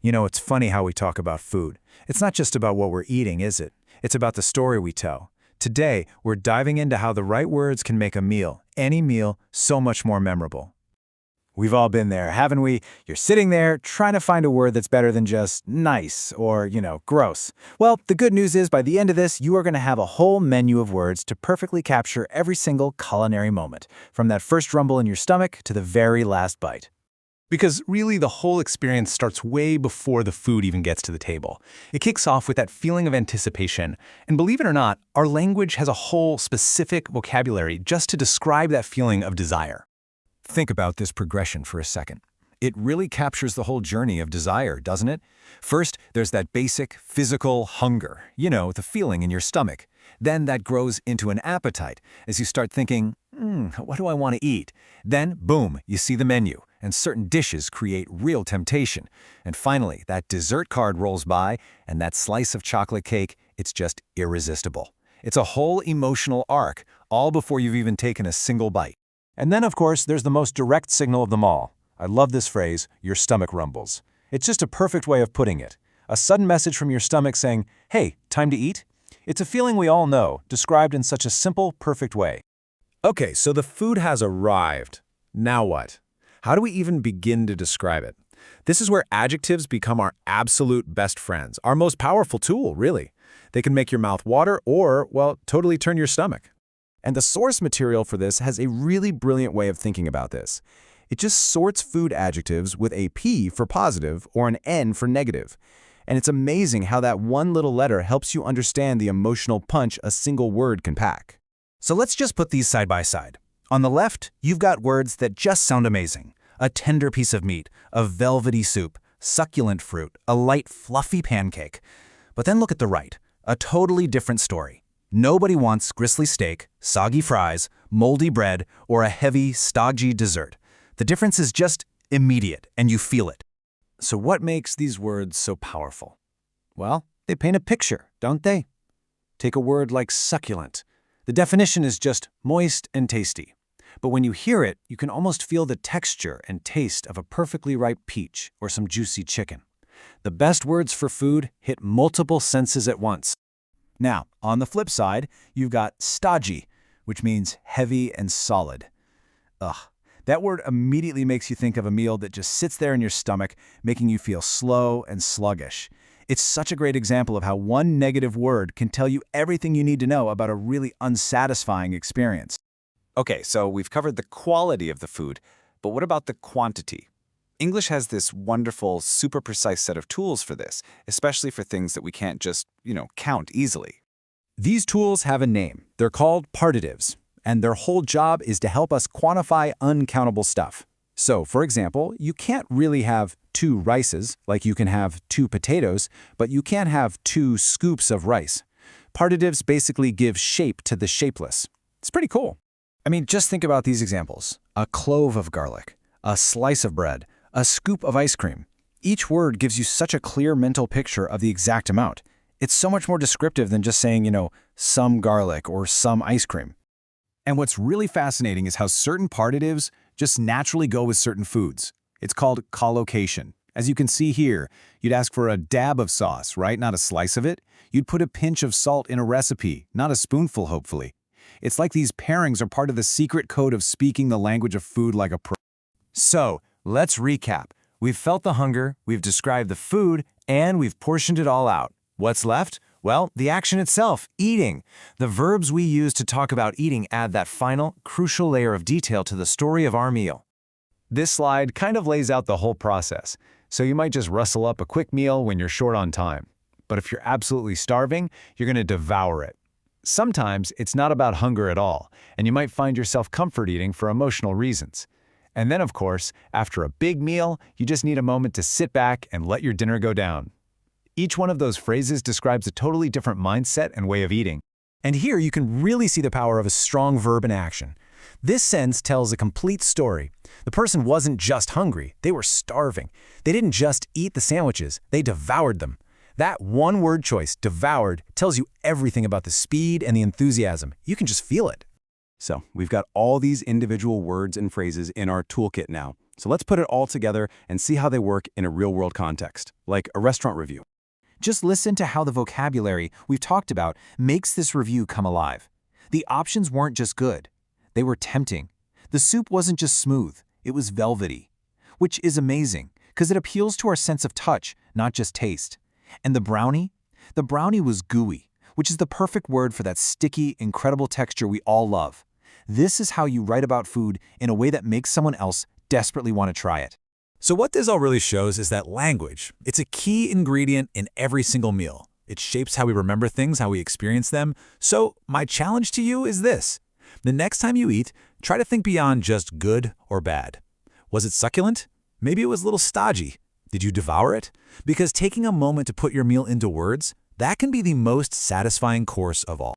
It's funny how we talk about food. It's not just about what we're eating, is it? It's about the story we tell. Today, we're diving into how the right words can make a meal, any meal, so much more memorable. We've all been there, haven't we? You're sitting there trying to find a word that's better than just nice or, gross. Well, the good news is by the end of this, you are going to have a whole menu of words to perfectly capture every single culinary moment, from that first rumble in your stomach to the very last bite. Because really, the whole experience starts way before the food even gets to the table. It kicks off with that feeling of anticipation. And believe it or not, our language has a whole specific vocabulary just to describe that feeling of desire. Think about this progression for a second. It really captures the whole journey of desire, doesn't it? First, there's that basic physical hunger, the feeling in your stomach. Then that grows into an appetite as you start thinking, what do I want to eat? Then, boom, you see the menu, and certain dishes create real temptation. And finally, that dessert card rolls by, and that slice of chocolate cake, it's just irresistible. It's a whole emotional arc, all before you've even taken a single bite. And then, of course, there's the most direct signal of them all. I love this phrase, your stomach rumbles. It's just a perfect way of putting it. A sudden message from your stomach saying, hey, time to eat? It's a feeling we all know, described in such a simple, perfect way. Okay, so the food has arrived. Now what? How do we even begin to describe it? This is where adjectives become our absolute best friends, our most powerful tool, really. They can make your mouth water or, well, totally turn your stomach. And the source material for this has a really brilliant way of thinking about this. It just sorts food adjectives with a P for positive or an N for negative. And it's amazing how that one little letter helps you understand the emotional punch a single word can pack. So let's just put these side by side. On the left, you've got words that just sound amazing. A tender piece of meat, a velvety soup, succulent fruit, a light, fluffy pancake. But then look at the right, a totally different story. Nobody wants gristly steak, soggy fries, moldy bread, or a heavy, stodgy dessert. The difference is just immediate, and you feel it. So what makes these words so powerful? Well, they paint a picture, don't they? Take a word like succulent. The definition is just moist and tasty. But when you hear it, you can almost feel the texture and taste of a perfectly ripe peach or some juicy chicken. The best words for food hit multiple senses at once. Now, on the flip side, you've got stodgy, which means heavy and solid. Ugh. That word immediately makes you think of a meal that just sits there in your stomach, making you feel slow and sluggish. It's such a great example of how one negative word can tell you everything you need to know about a really unsatisfying experience. Okay, so we've covered the quality of the food, but what about the quantity? English has this wonderful, super precise set of tools for this, especially for things that we can't just, count easily. These tools have a name. They're called partitives. And their whole job is to help us quantify uncountable stuff. So, for example, you can't really have 2 rices, like you can have 2 potatoes, but you can't have 2 scoops of rice. Partitives basically give shape to the shapeless. It's pretty cool. I mean, just think about these examples. A clove of garlic, a slice of bread, a scoop of ice cream. Each word gives you such a clear mental picture of the exact amount. It's so much more descriptive than just saying, some garlic or some ice cream. And what's really fascinating is how certain partitives just naturally go with certain foods. It's called collocation. As you can see here, you'd ask for a dab of sauce, right? Not a slice of it. You'd put a pinch of salt in a recipe, not a spoonful, hopefully. It's like these pairings are part of the secret code of speaking the language of food like a pro. So, let's recap. We've felt the hunger, we've described the food, and we've portioned it all out. What's left? Well, the action itself, eating. The verbs we use to talk about eating add that final, crucial layer of detail to the story of our meal. This slide kind of lays out the whole process, so you might just rustle up a quick meal when you're short on time. But if you're absolutely starving, you're going to devour it. Sometimes it's not about hunger at all, and you might find yourself comfort eating for emotional reasons. And then, of course, after a big meal, you just need a moment to sit back and let your dinner go down. Each one of those phrases describes a totally different mindset and way of eating. And here you can really see the power of a strong verb in action. This sentence tells a complete story. The person wasn't just hungry, they were starving. They didn't just eat the sandwiches, they devoured them. That one word choice, devoured, tells you everything about the speed and the enthusiasm. You can just feel it. So we've got all these individual words and phrases in our toolkit now. So let's put it all together and see how they work in a real-world context, like a restaurant review. Just listen to how the vocabulary we've talked about makes this review come alive. The options weren't just good. They were tempting. The soup wasn't just smooth, it was velvety, which is amazing because it appeals to our sense of touch, not just taste. And the brownie? The brownie was gooey, which is the perfect word for that sticky, incredible texture we all love. This is how you write about food in a way that makes someone else desperately want to try it. So what this all really shows is that language, it's a key ingredient in every single meal. It shapes how we remember things, how we experience them. So my challenge to you is this. The next time you eat, try to think beyond just good or bad. Was it succulent? Maybe it was a little stodgy. Did you devour it? Because taking a moment to put your meal into words, that can be the most satisfying course of all.